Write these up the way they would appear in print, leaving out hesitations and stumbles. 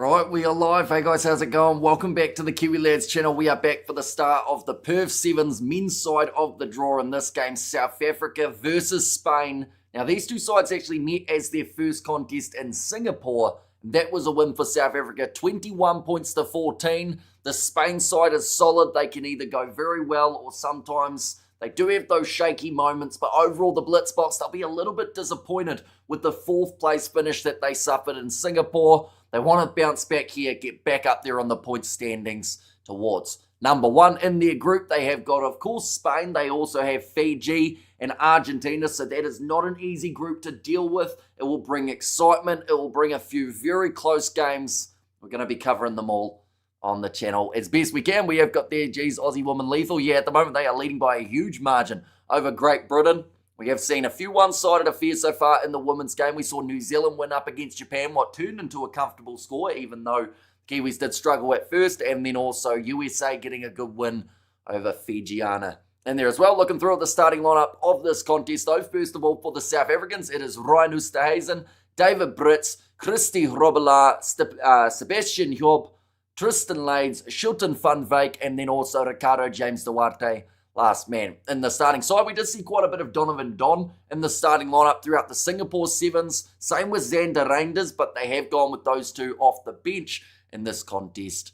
Right, we are live. Hey guys, how's it going? Welcome back to the Kiwi Lads channel. We are back for the start of the Perth Sevens men's side of the draw in this game, South Africa versus Spain. Now, these two sides actually met as their first contest in Singapore. That was a win for South Africa, 21 points to 14. The Spain side is solid. They can either go very well or sometimes they do have those shaky moments, but overall the Blitzboks, they'll be a little bit disappointed with the fourth place finish that they suffered in Singapore. They want to bounce back here, get back up there on the point standings towards number one in their group. They have got, of course, Spain. They also have Fiji and Argentina, so that is not an easy group to deal with. It will bring excitement. It will bring a few very close games. We're going to be covering them all on the channel as best we can. We have got there, geez, Aussie woman lethal. Yeah, at the moment they are leading by a huge margin over Great Britain. We have seen a few one-sided affairs so far in the women's game. We saw New Zealand win up against Japan, what turned into a comfortable score, even though Kiwis did struggle at first, and then also USA getting a good win over Fijiana. And there as well, looking through at the starting lineup of this contest, though, first of all, for the South Africans, it is Ryan Oosterhuizen, David Brits, Christy Robelaar, Sebastian Job, Tristan Lades, Shilton van Wyk, and then also Ricardo James Duarte, last man. In the starting side, we did see quite a bit of Donovan Don in the starting lineup throughout the Singapore Sevens. Same with Xander Reinders, but they have gone with those two off the bench in this contest.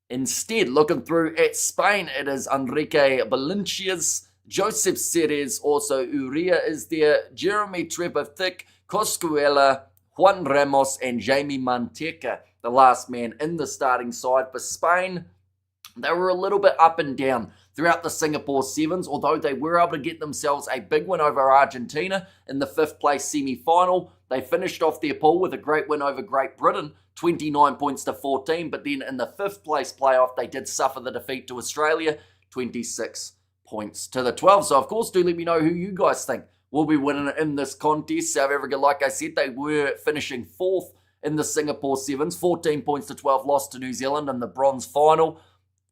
Instead, looking through at Spain, it is Enrique Valencias, Joseph Ceres, also Uria is there, Jeremy Trepathik, Coscuela, Juan Ramos, and Jamie Manteca, the last man in the starting side for Spain. They were a little bit up and down throughout the Singapore Sevens, although they were able to get themselves a big win over Argentina in the fifth place semi-final. They finished off their pool with a great win over Great Britain, 29 points to 14, but then in the fifth place playoff, they did suffer the defeat to Australia, 26 points to the 12. So, of course, do let me know who you guys think will be winning in this contest. South Africa, like I said, they were finishing fourth in the Singapore Sevens, 14 points to 12, lost to New Zealand in the bronze final.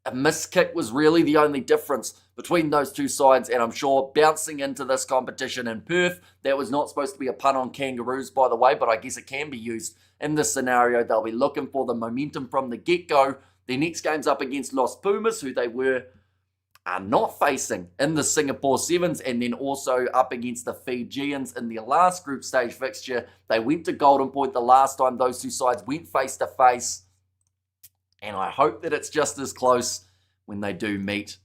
A missed kick was really the only difference between those two sides, and I'm sure bouncing into this competition in Perth, that was not supposed to be a pun on kangaroos, by the way, but I guess it can be used in this scenario. They'll be looking for the momentum from the get-go. Their next game's up against Los Pumas, who they are not facing in the Singapore Sevens, and then also up against the Fijians in their last group stage fixture. They went to Golden Point the last time those two sides went face-to-face. And I hope that it's just as close when they do meet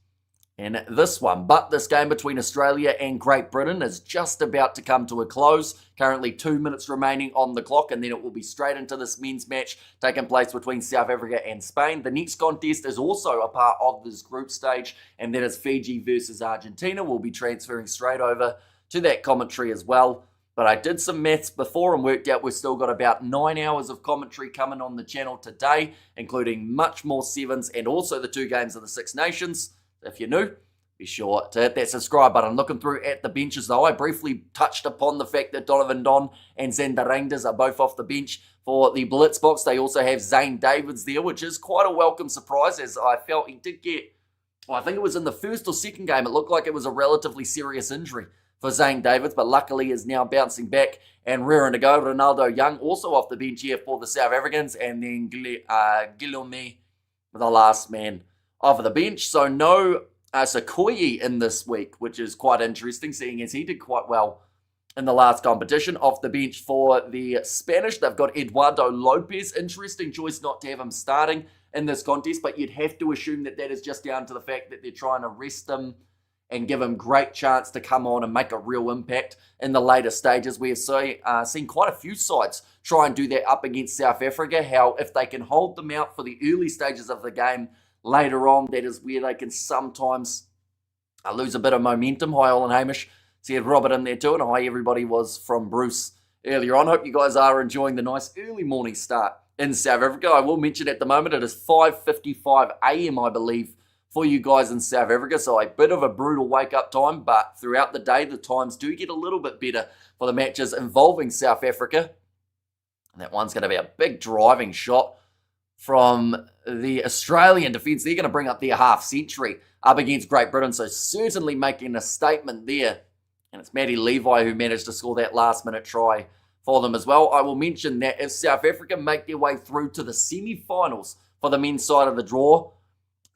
in this one. But this game between Australia and Great Britain is just about to come to a close. Currently 2 minutes remaining on the clock, and then it will be straight into this men's match taking place between South Africa and Spain. The next contest is also a part of this group stage, and that is Fiji versus Argentina. We'll be transferring straight over to that commentary as well. But I did some maths before and worked out we've still got about 9 hours of commentary coming on the channel today, including much more sevens and also the two games of the Six Nations. If you're new, be sure to hit that subscribe button. Looking through at the benches, though, I briefly touched upon the fact that Donovan Don and Xander Reinders are both off the bench for the Blitzboks. They also have Zane Davids there, which is quite a welcome surprise, as I felt he did get, I think it was in the first or second game, it looked like it was a relatively serious injury for Zane Davids, but luckily is now bouncing back and rearing to go. Ronaldo Young also off the bench here for the South Africans, and then Guillaume, the last man off the bench. So no Sekoyi in this week, which is quite interesting, seeing as he did quite well in the last competition. Off the bench for the Spanish, they've got Eduardo Lopez. Interesting choice not to have him starting in this contest, but you'd have to assume that that is just down to the fact that they're trying to rest him and give him great chance to come on and make a real impact in the later stages. We have seen quite a few sides try and do that up against South Africa. How if they can hold them out for the early stages of the game, later on, that is where they can sometimes lose a bit of momentum. Hi, Olin Hamish. See Robert in there too, and hi, everybody was from Bruce earlier on. Hope you guys are enjoying the nice early morning start in South Africa. I will mention at the moment it is 5:55 a.m., I believe, for you guys in South Africa, so a bit of a brutal wake-up time, but throughout the day, the times do get a little bit better for the matches involving South Africa. And that one's going to be a big driving shot from the Australian defence. They're going to bring up their half-century up against Great Britain, so certainly making a statement there. And it's Maddie Levi who managed to score that last-minute try for them as well. I will mention that if South Africa make their way through to the semi-finals for the men's side of the draw,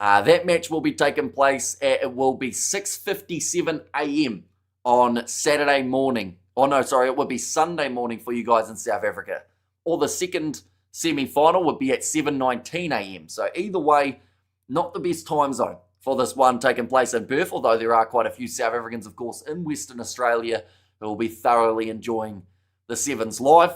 that match will be taking place at, it will be 6:57 a.m. on Saturday morning. Oh no, sorry, it would be Sunday morning for you guys in South Africa. Or the second semi-final would be at 7:19 a.m. So either way, not the best time zone for this one taking place in Perth, although there are quite a few South Africans, of course, in Western Australia who will be thoroughly enjoying the Sevens live.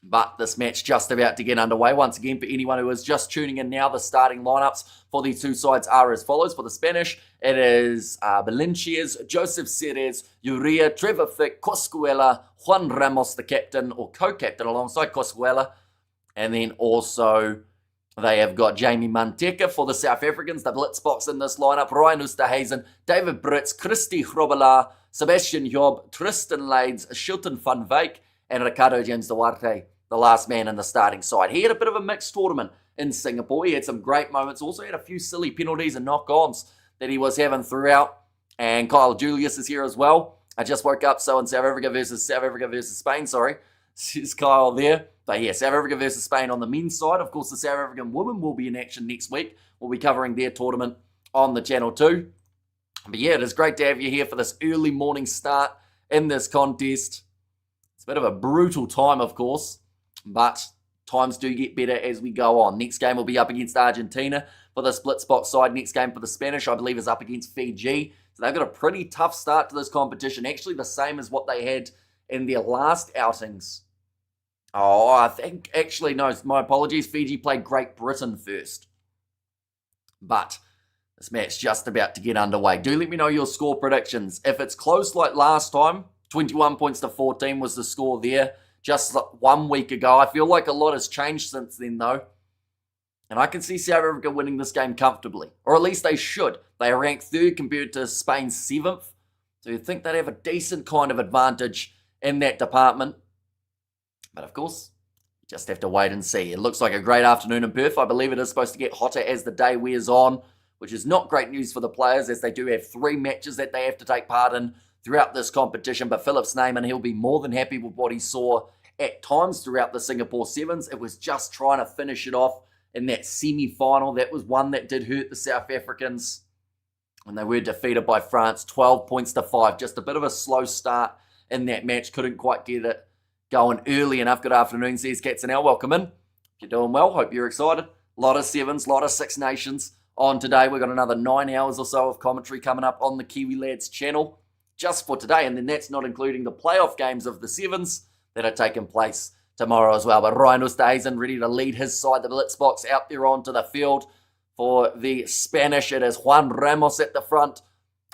But this match just about to get underway. Once again, for anyone who is just tuning in now, the starting lineups for these two sides are as follows. For the Spanish, it is Valencias, Joseph Ceres, Uria, Trevor Fick, Coscuela, Juan Ramos, the captain or co-captain alongside Coscuela. And then also they have got Jamie Manteka for the South Africans, the Blitzboks in this lineup, Ryan Oosterhuizen, David Brits, Christy Grobbelaar, Sebastian Job, Tristan Lades, Shilton van Wyk, and Ricardo James Duarte, the last man in the starting side. He had a bit of a mixed tournament in Singapore. He had some great moments, also had a few silly penalties and knock-ons that he was having throughout. And Kyle Julius is here as well. I just woke up, so in South Africa versus Spain, says Kyle there. But yeah, South Africa versus Spain on the men's side. Of course, the South African women will be in action next week. We'll be covering their tournament on the channel too. But yeah, it is great to have you here for this early morning start in this contest. It's a bit of a brutal time, of course, but times do get better as we go on. Next game will be up against Argentina for the Blitzboks side. Next game for the Spanish, I believe, is up against Fiji. So they've got a pretty tough start to this competition. Actually, the same as what they had in their last outings. Oh, I think, actually, no, my apologies. Fiji played Great Britain first. But this match just about to get underway. Do let me know your score predictions. If it's close like last time, 21 points to 14 was the score there just 1 week ago. I feel like a lot has changed since then, though. And I can see South Africa winning this game comfortably. Or at least they should. They are ranked third compared to Spain 7th. So you'd think they'd have a decent kind of advantage in that department. But of course, you just have to wait and see. It looks like a great afternoon in Perth. I believe it is supposed to get hotter as the day wears on, which is not great news for the players as they do have 3 matches that they have to take part in throughout this competition. But Philip Snyman, he'll be more than happy with what he saw at times throughout the Singapore Sevens. It was just trying to finish it off in that semi-final. That was one that did hurt the South Africans when they were defeated by France, 12 points to 5. Just a bit of a slow start in that match. Couldn't quite get it going early enough. Good afternoon, says Katzenel. Welcome in. You're doing well. Hope you're excited. A lot of Sevens, a lot of Six Nations on today. We've got another 9 hours or so of commentary coming up on the Kiwi Lads channel just for today, and then that's not including the playoff games of the Sevens that are taking place tomorrow as well. But Ryan Oosterhuizen ready to lead his side, the Blitzboks, out there onto the field. For the Spanish, it is Juan Ramos at the front,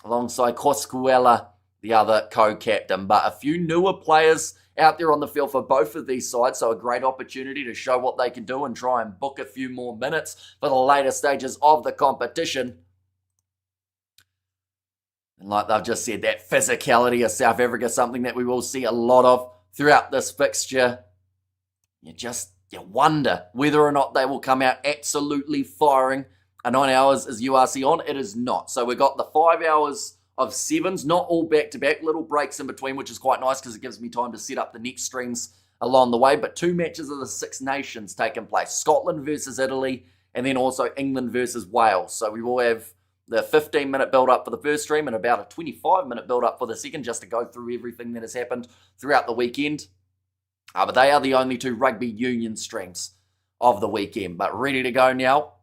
alongside Coscuela, the other co-captain. But a few newer players out there on the field for both of these sides, so a great opportunity to show what they can do and try and book a few more minutes for the later stages of the competition. And like they've just said, that physicality of South Africa, something that we will see a lot of throughout this fixture. You wonder whether or not they will come out absolutely firing. A 9 hours is URC on. It is not. So we've got the 5 hours of Sevens, not all back-to-back, little breaks in between, which is quite nice because it gives me time to set up the next streams along the way. But 2 matches of the Six Nations taking place. Scotland versus Italy, and then also England versus Wales. So we will have the 15-minute build-up for the first stream and about a 25-minute build-up for the second, just to go through everything that has happened throughout the weekend. But they are the only 2 rugby union streams of the weekend. But ready to go now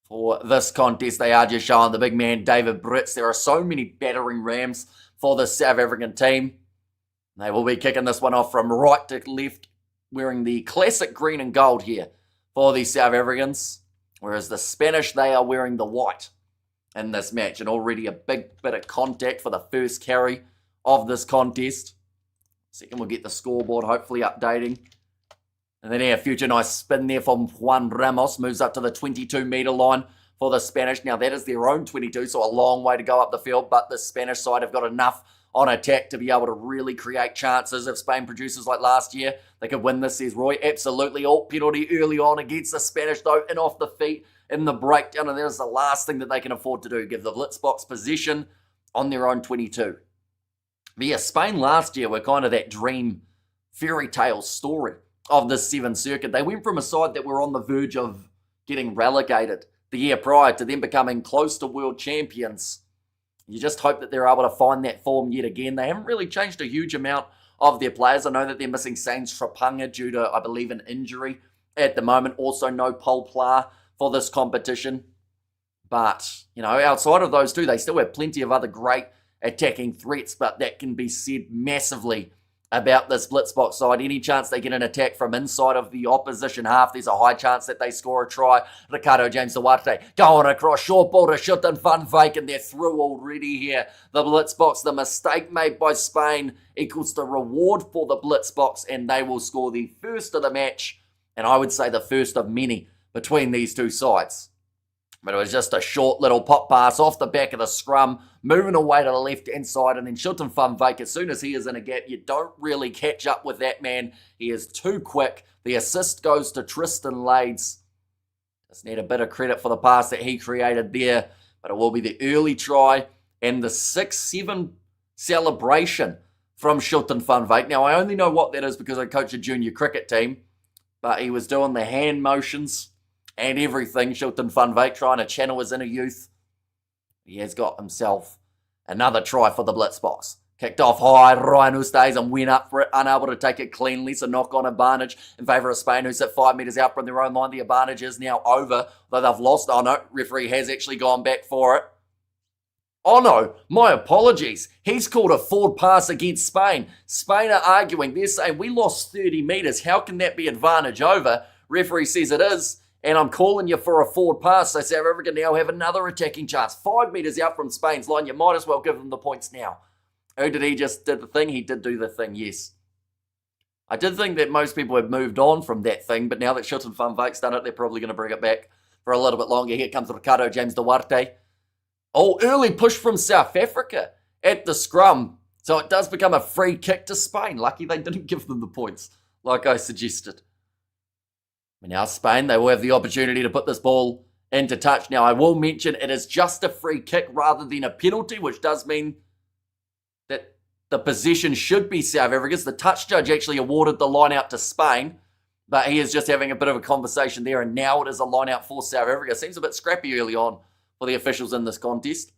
for this contest. They are just showing the big man, David Brits. There are so many battering rams for the South African team. They will be kicking this one off from right to left, wearing the classic green and gold here for the South Africans. Whereas the Spanish, they are wearing the white in this match. And already a big bit of contact for the first carry of this contest. Second, we'll get the scoreboard hopefully updating. And then a future nice spin there from Juan Ramos. Moves up to the 22-metre line for the Spanish. Now, that is their own 22, so a long way to go up the field. But the Spanish side have got enough on attack to be able to really create chances. If Spain produces like last year, they could win this, says Roy. Absolutely. All penalty early on against the Spanish, though, in off the feet in the breakdown. And that is the last thing that they can afford to do. Give the Blitzboks possession on their own 22. But yeah, Spain last year were kind of that dream fairy tale story of the Seven Circuit. They went from a side that were on the verge of getting relegated the year prior to them becoming close to world champions. You just hope that they're able to find that form yet again. They haven't really changed a huge amount of their players. I know that they're missing Sainz Trapanga due to, I believe, an injury at the moment. Also, no Paul Pla for this competition. But, outside of those two, they still have plenty of other great attacking threats, but that can be said massively about this Blitzboks side. Any chance they get an attack from inside of the opposition half, there's a high chance that they score a try. Ricardo James Duarte going across, short ball to Schutten Van Wyk, and they're through already here. The Blitzboks, the mistake made by Spain equals the reward for the Blitzboks, and they will score the first of the match, and I would say the first of many between these two sides. But it was just a short little pop pass off the back of the scrum, moving away to the left-hand side, and then Schutten Van Wyk, as soon as he is in a gap, you don't really catch up with that man. He is too quick. The assist goes to Tristan Lades. Just need a bit of credit for the pass that he created there, but it will be the early try and the 6-7 celebration from Schutten Van Wyk. Now, I only know what that is because I coach a junior cricket team, but he was doing the hand motions and everything. Schutten Van Wyk trying to channel his inner youth. He has got himself another try for the Blitzboks. Kicked off high, Ryan Ustays and went up for it, unable to take it cleanly, so knock-on advantage in favour of Spain, who's at 5 metres out from their own line. The advantage is now over, though they've lost. Oh no, referee has actually gone back for it. Oh no, my apologies. He's called a forward pass against Spain. Spain are arguing. They're saying, we lost 30 metres. How can that be advantage over? Referee says it is. And I'm calling you for a forward pass, so South Africa now have another attacking chance. 5 metres out from Spain's line. You might as well give them the points now. Oh, did he just do the thing? He did do the thing, yes. I did think that most people had moved on from that thing, but now that Schutten Van Wyk's done it, they're probably going to bring it back for a little bit longer. Here comes Ricardo James Duarte. Oh, early push from South Africa at the scrum. So it does become a free kick to Spain. Lucky they didn't give them the points, like I suggested. But now Spain, they will have the opportunity to put this ball into touch. Now, I will mention it is just a free kick rather than a penalty, which does mean that the possession should be South Africa's. The touch judge actually awarded the line out to Spain, but he is just having a bit of a conversation there, and now it is a line out for South Africa. Seems a bit scrappy early on for the officials in this contest.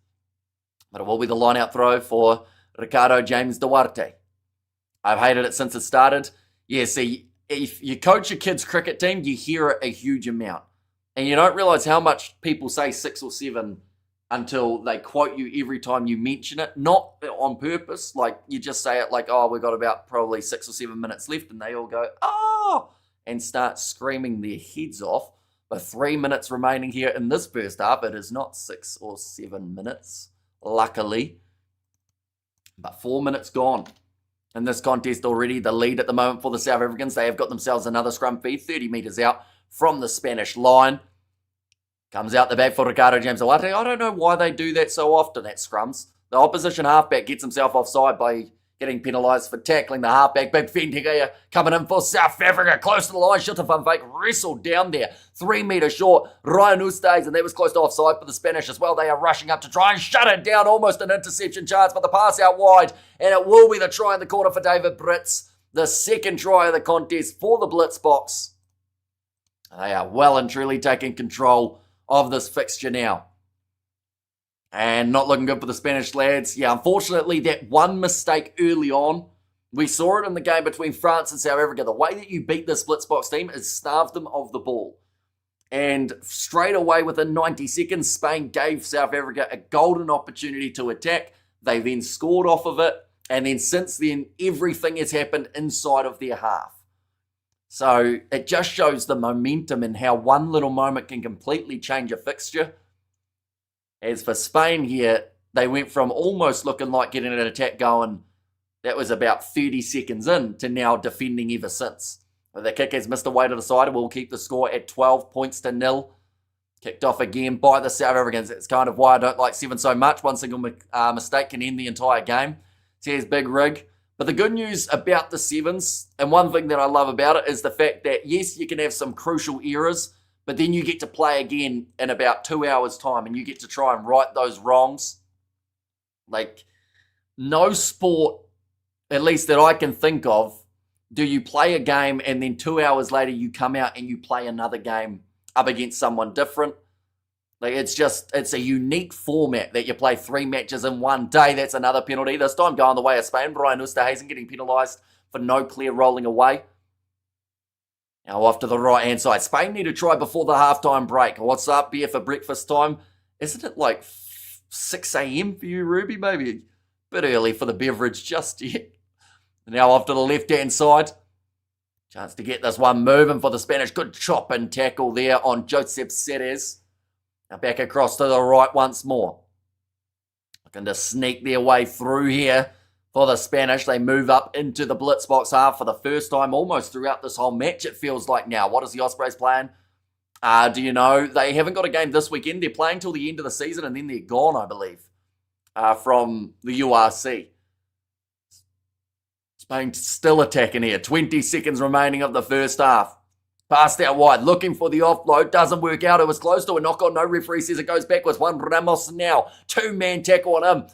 But it will be the line out throw for Ricardo James Duarte. I've hated it since it started. Yeah, see, if you coach a kid's cricket team, you hear it a huge amount. And you don't realise how much people say 6 or 7 until they quote you every time you mention it. Not on purpose. Like, you just say it like, oh, we've got about probably 6 or 7 minutes left. And they all go, oh, and start screaming their heads off. With 3 minutes remaining here in this first half, it is not 6 or 7 minutes, luckily. But 4 minutes gone. In this contest already, the lead at the moment for the South Africans. They have got themselves another scrum feed, 30 metres out from the Spanish line. Comes out the back for Ricardo James Duarte. I don't know why they do that so often at scrums. The opposition halfback gets himself offside by getting penalised for tackling the halfback. Big fending here coming in for South Africa. Close to the line. Schutten Van Wyk wrestled down there. 3 metres short. Ryan Ustays, and that was close to offside for the Spanish as well. They are rushing up to try and shut it down. Almost an interception chance, but the pass out wide. And it will be the try in the corner for David Brits. The second try of the contest for the Blitzboks. They are well and truly taking control of this fixture now. And not looking good for the Spanish lads. Yeah, unfortunately, that one mistake early on, we saw it in the game between France and South Africa. The way that you beat this Blitzboks team is starve them of the ball. And straight away, within 90 seconds, Spain gave South Africa a golden opportunity to attack. They then scored off of it. And then since then, everything has happened inside of their half. So it just shows the momentum and how one little moment can completely change a fixture. As for Spain here, they went from almost looking like getting an attack going, that was about 30 seconds in, to now defending ever since. The kick has missed away to the side and will keep the score at 12 points to 0. Kicked off again by the South Africans. It's kind of why I don't like Seven so much. One single mistake can end the entire game. So here's Big Rig. But the good news about the Sevens, and one thing that I love about it, is the fact that, yes, you can have some crucial errors, but then you get to play again in about 2 hours' time, and you get to try and right those wrongs. Like, no sport at least that I can think of, do you play a game and then 2 hours later you come out and you play another game up against someone different? Like, it's a unique format that you play 3 matches in one day. That's another penalty. This time going the way of Spain. Brian Oosterhuizen getting penalised for no clear rolling away. Now off to the right-hand side. Spain need to try before the halftime break. What's up, beer for breakfast time? Isn't it like 6 a.m. for you, Ruby? Maybe a bit early for the beverage just yet. Now off to the left-hand side. Chance to get this one moving for the Spanish. Good chop and tackle there on Josep Ceres. Now back across to the right once more. Looking to sneak their way through here for the Spanish. They move up into the Blitzboks half for the first time almost throughout this whole match, it feels like now. What is the Ospreys playing? Do you know? They haven't got a game this weekend. They're playing till the end of the season and then they're gone, I believe, from the URC. Spain still attacking here. 20 seconds remaining of the first half. Passed out wide, looking for the offload. Doesn't work out. It was close to a knock-on. No referee says it goes backwards. Juan Ramos now. 2-man tackle on him.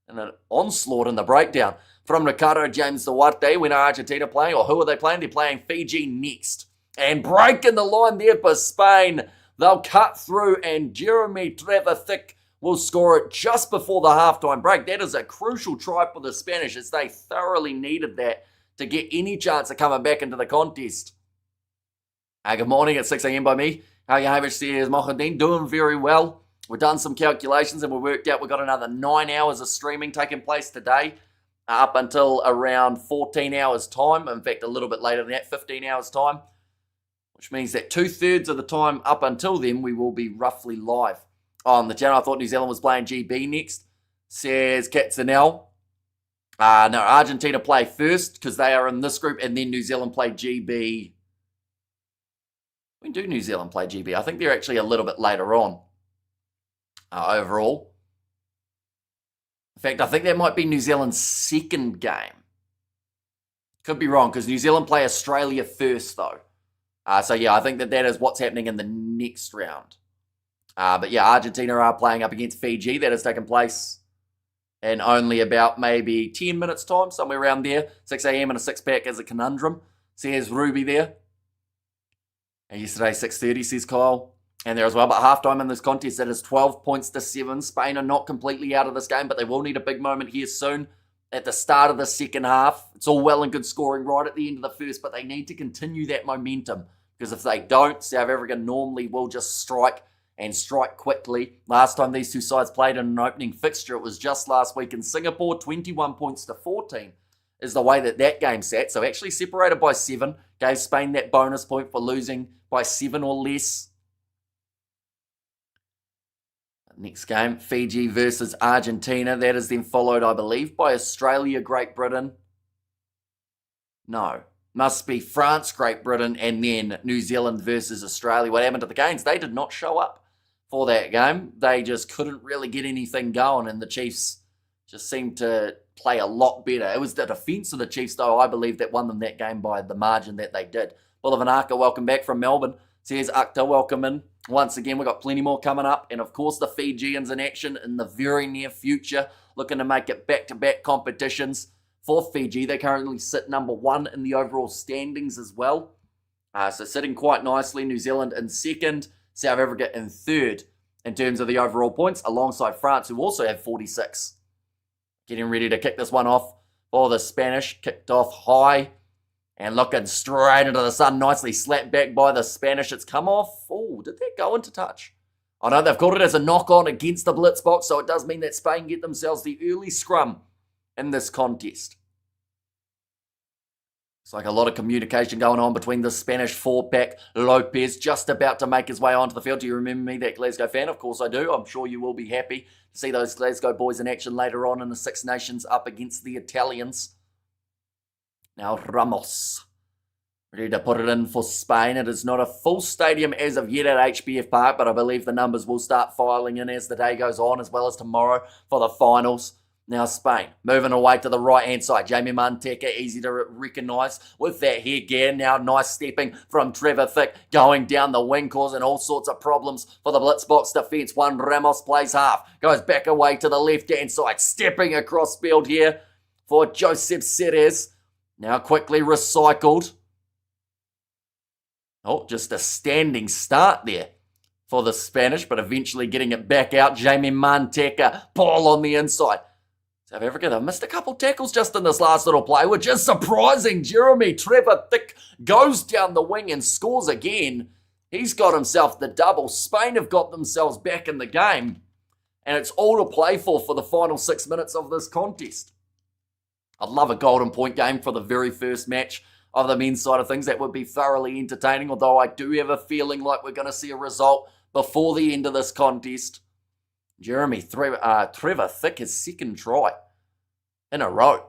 And an onslaught in the breakdown. From Ricardo James Duarte. When are Argentina playing? Or who are they playing? They're playing Fiji next. And breaking the line there for Spain. They'll cut through and Jeremy Trevor-Thick will score it just before the halftime break. That is a crucial try for the Spanish as they thoroughly needed that to get any chance of coming back into the contest. Good morning at 6 a.m. by me. Hamish says, Mohadin doing very well. We've done some calculations and we worked out we've got another 9 hours of streaming taking place today up until around 14 hours time. In fact, a little bit later than that, 15 hours time. Which means that 2/3 of the time up until then, we will be roughly live on the channel. I thought New Zealand was playing GB next, says Katzenel. No, Argentina play first because they are in this group and then New Zealand play GB. When do New Zealand play GB? I think they're actually a little bit later on overall. In fact, I think that might be New Zealand's second game. Could be wrong because New Zealand play Australia first though. So yeah, I think that is what's happening in the next round. But yeah, Argentina are playing up against Fiji. That has taken place in only about maybe 10 minutes time, somewhere around there. 6 a.m. and a six-pack is a conundrum. Says Ruby there. And yesterday, 6:30, says Kyle. And there as well. But halftime in this contest, it is 12 points to 7. Spain are not completely out of this game, but they will need a big moment here soon. At the start of the second half, it's all well and good scoring right at the end of the first, but they need to continue that momentum. Because if they don't, South Africa normally will just strike and strike quickly. Last time these two sides played in an opening fixture, it was just last week in Singapore. 21 points to 14 is the way that game sat. So actually separated by 7. Gave Spain that bonus point for losing by 7 or less. Next game, Fiji versus Argentina. That is then followed, I believe, by Australia, Great Britain. No. Must be France, Great Britain, and then New Zealand versus Australia. What happened to the Canes? They did not show up for that game. They just couldn't really get anything going, and the Chiefs just seemed to play a lot better. It was the defence of the Chiefs, though, I believe, that won them that game by the margin that they did. Bulavanaka, welcome back from Melbourne. Says Akhtar, welcome in. Once again, we've got plenty more coming up. And, of course, the Fijians in action in the very near future, looking to make it back-to-back competitions. For Fiji, they currently sit number 1 in the overall standings as well. So sitting quite nicely. New Zealand in second. South Africa in third in terms of the overall points, alongside France, who also have 46. Getting ready to kick this one off for the Spanish. Kicked off high and looking straight into the sun. Nicely slapped back by the Spanish. It's come off. Oh, did that go into touch? Oh no, they've called it as a knock-on against the Blitzboks, so it does mean that Spain get themselves the early scrum in this contest. It's like a lot of communication going on between the Spanish 4-pack. Lopez just about to make his way onto the field. Do you remember me, that Glasgow fan? Of course I do. I'm sure you will be happy to see those Glasgow boys in action later on in the Six Nations up against the Italians. Now Ramos, ready to put it in for Spain. It is not a full stadium as of yet at HBF Park, but I believe the numbers will start filing in as the day goes on, as well as tomorrow for the finals. Now Spain, moving away to the right-hand side. Jamie Manteka, easy to recognise with that headgear. Now nice stepping from Trevor Thick, going down the wing, causing all sorts of problems for the Blitzboks defence. Juan Ramos plays half, goes back away to the left-hand side, stepping across field here for Josep Ceres. Now quickly recycled. Oh, just a standing start there for the Spanish, but eventually getting it back out. Jamie Manteca, ball on the inside. South Africa, they've missed a couple tackles just in this last little play, which is surprising. Jeremy Trevor Thick goes down the wing and scores again. He's got himself the double. Spain have got themselves back in the game, and it's all to play for the final 6 minutes of this contest. I'd love a golden point game for the very first match of the men's side of things. That would be thoroughly entertaining, although I do have a feeling like we're going to see a result before the end of this contest. Jeremy Trevor Thick, his second try in a row.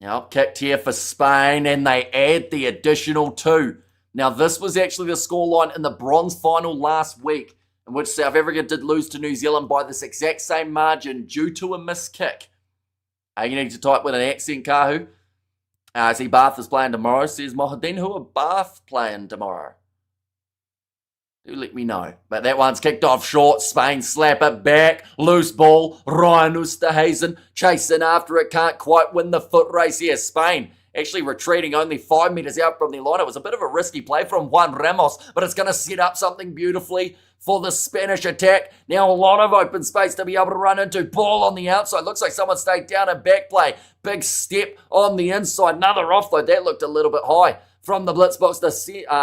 Now kicked here for Spain, and they add the additional 2. Now this was actually the scoreline in the bronze final last week, in which South Africa did lose to New Zealand by this exact same margin due to a missed kick. You need to type with an accent, Kahu. See, Bath is playing tomorrow, says Mohadin. Who are Bath playing tomorrow? Do let me know. But that one's kicked off short. Spain slap it back. Loose ball. Ryan Oosterhuizen chasing after it. Can't quite win the foot race here. Spain actually retreating only 5 metres out from the line. It was a bit of a risky play from Juan Ramos, but it's going to set up something beautifully for the Spanish attack. Now a lot of open space to be able to run into. Ball on the outside. Looks like someone stayed down and back play. Big step on the inside. Another offload. That looked a little bit high from the Blitzboks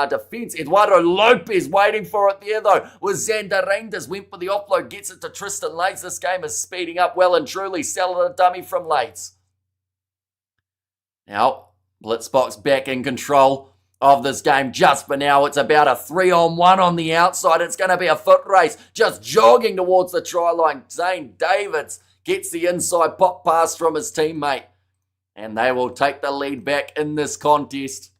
defence. Eduardo Lopez waiting for it there though. With Xander Reinders went for the offload. Gets it to Tristan Lades. This game is speeding up well and truly. Selling a dummy from Lades. Now, Blitzboks back in control of this game just for now. It's about a 3-on-1 on the outside. It's going to be a foot race. Just jogging towards the try line. Zane Davids gets the inside pop pass from his teammate. And they will take the lead back in this contest.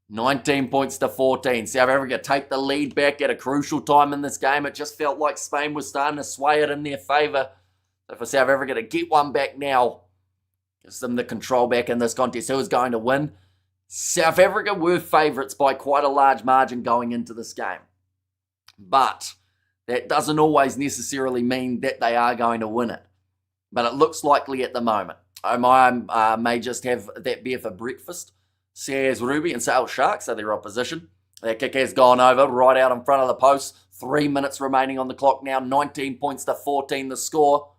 19 points to 14. South Africa take the lead back at a crucial time in this game. It just felt like Spain was starting to sway it in their favour. So for South Africa to get one back now, gives them the control back in this contest. Who is going to win? South Africa were favourites by quite a large margin going into this game. But that doesn't always necessarily mean that they are going to win it. But it looks likely at the moment. I may just have that beer for breakfast. Says Ruby and Sale Sharks are their opposition. That kick has gone over right out in front of the post. 3 minutes remaining on the clock now. 19 points to 14 the score.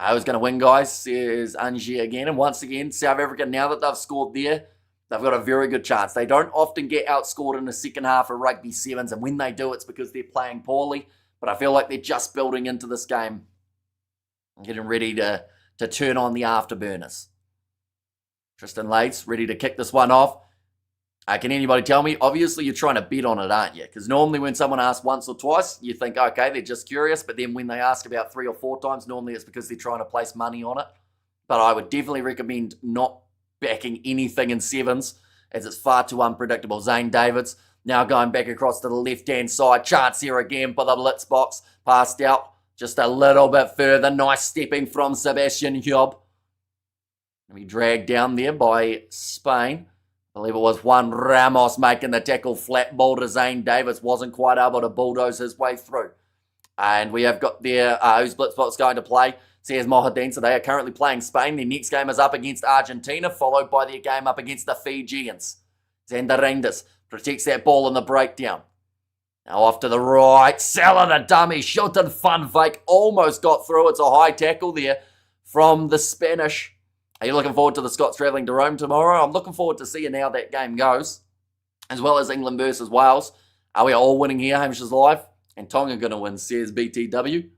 Who's going to win, guys? Says Angie again. And once again, South Africa, now that they've scored there, they've got a very good chance. They don't often get outscored in the second half of Rugby Sevens, and when they do, it's because they're playing poorly. But I feel like they're just building into this game and getting ready to turn on the afterburners. Tristan Lades ready to kick this one off. Can anybody tell me? Obviously, you're trying to bet on it, aren't you? Because normally when someone asks once or twice, you think, okay, they're just curious. But then when they ask about 3 or 4 times, normally it's because they're trying to place money on it. But I would definitely recommend not backing anything in sevens, as it's far too unpredictable. Zane Davids now going back across to the left-hand side. Chance here again for the Blitzboks. Passed out just a little bit further. Nice stepping from Sebastian Hiob. And be dragged down there by Spain. I believe it was Juan Ramos making the tackle. Flat ball to Zane Davis. Wasn't quite able to bulldoze his way through. And we have got there, who's Blitzboks going to play? Says Mohadin. So they are currently playing Spain. Their next game is up against Argentina, followed by their game up against the Fijians. Xander Reinders protects that ball in the breakdown. Now off to the right. Salah the dummy. Shilton Fun Fake. Almost got through. It's a high tackle there from the Spanish. Are you looking forward to the Scots travelling to Rome tomorrow? I'm looking forward to seeing how that game goes, as well as England versus Wales. We are all winning here. Hamish is live, and Tonga going to win, says BTW.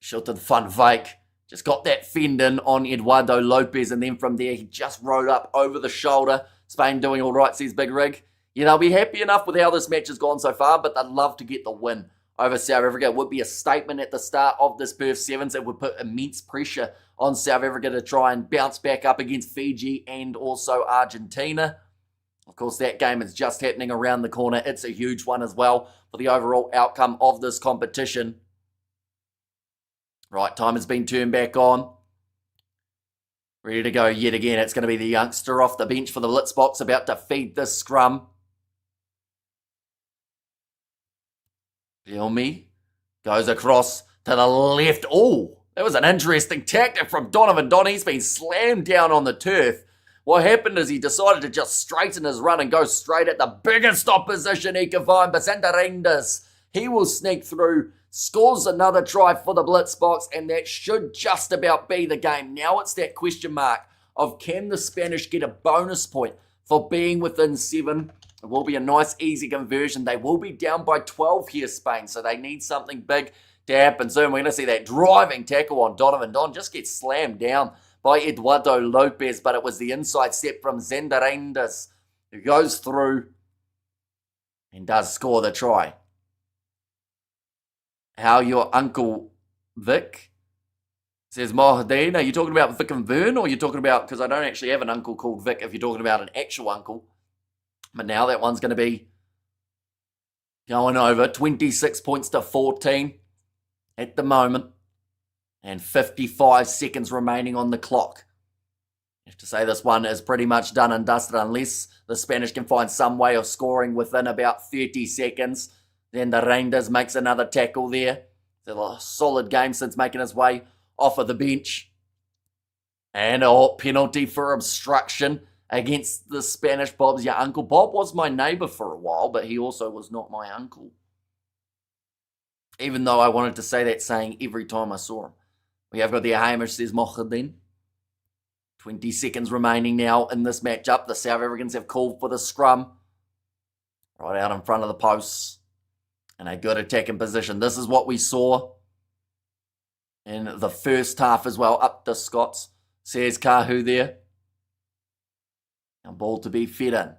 Shilton Fun Fake. Just got that fend in on Eduardo Lopez, and then from there, he just rode up over the shoulder. Spain doing all right, says Big Rig. Yeah, they'll be happy enough with how this match has gone so far, but they'd love to get the win over South Africa. It would be a statement at the start of this Perth Sevens. It would put immense pressure on South Africa to try and bounce back up against Fiji and also Argentina. Of course, that game is just happening around the corner. It's a huge one as well for the overall outcome of this competition. Right, time has been turned back on. Ready to go yet again. It's going to be the youngster off the bench for the Blitzboks about to feed this scrum. Filmy goes across to the left. Oh, That was an interesting tactic from Donovan Don. He's been slammed down on the turf. What happened is he decided to just straighten his run and go straight at the biggest opposition he could find. But Santarendas, he will sneak through, scores another try for the Blitzboks, and that should just about be the game. Now it's that question mark of can the Spanish get a bonus point for being within 7? It will be a nice, easy conversion. They will be down by 12 here, Spain, so they need something big to happen soon. We're going to see that driving tackle on Donovan Don just get slammed down by Eduardo Lopez, but it was the inside step from Zendarendas who goes through and does score the try. How your Uncle Vic, says Mohadeen. Are you talking about Vic and Vern, or are you talking about, because I don't actually have an uncle called Vic, if you're talking about an actual uncle. But now that one's going to be going over 26 points to 14 at the moment. And 55 seconds remaining on the clock. I have to say this one is pretty much done and dusted unless the Spanish can find some way of scoring within about 30 seconds. Then the Rangers makes another tackle there. It's a solid game since making his way off of the bench. And a penalty for obstruction against the Spanish Bob's your uncle. Bob was my neighbour for a while, but he also was not my uncle. Even though I wanted to say that saying every time I saw him. We have got the Hamish, says Mohadin. 20 seconds remaining now in this matchup. The South Africans have called for the scrum. Right out in front of the posts. And a good attacking position. This is what we saw in the first half as well. Up the Scots, says Kahu there. Now ball to be fed in.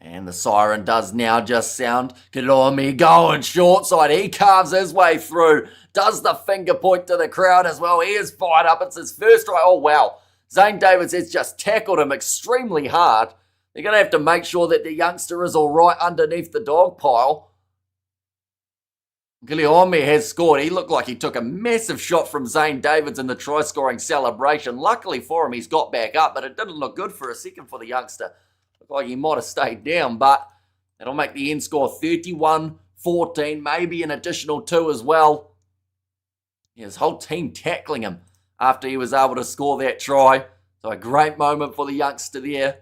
And the siren does now just sound. Kilomi going short side. He carves his way through. Does the finger point to the crowd as well. He is fired up. It's his first try. Oh, wow. Zane Davids has just tackled him extremely hard. They're going to have to make sure that the youngster is all right underneath the dog pile. Guilherme has scored. He looked like he took a massive shot from Zane Davids in the try-scoring celebration. Luckily for him, he's got back up, but it didn't look good for a second for the youngster. Looked like he might have stayed down, but that'll make the end score 31-14, maybe an additional 2 as well. His whole team tackling him after he was able to score that try. So a great moment for the youngster there.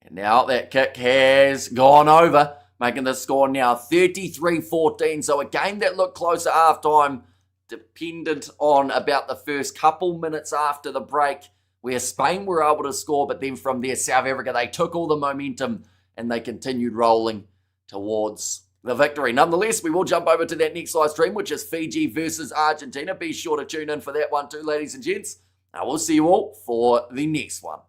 And now that kick has gone over, making the score now 33-14. So a game that looked close at halftime, dependent on about the first couple minutes after the break, where Spain were able to score, but then from there, South Africa, they took all the momentum and they continued rolling towards the victory. Nonetheless, we will jump over to that next live stream, which is Fiji versus Argentina. Be sure to tune in for that one too, ladies and gents. I will see you all for the next one.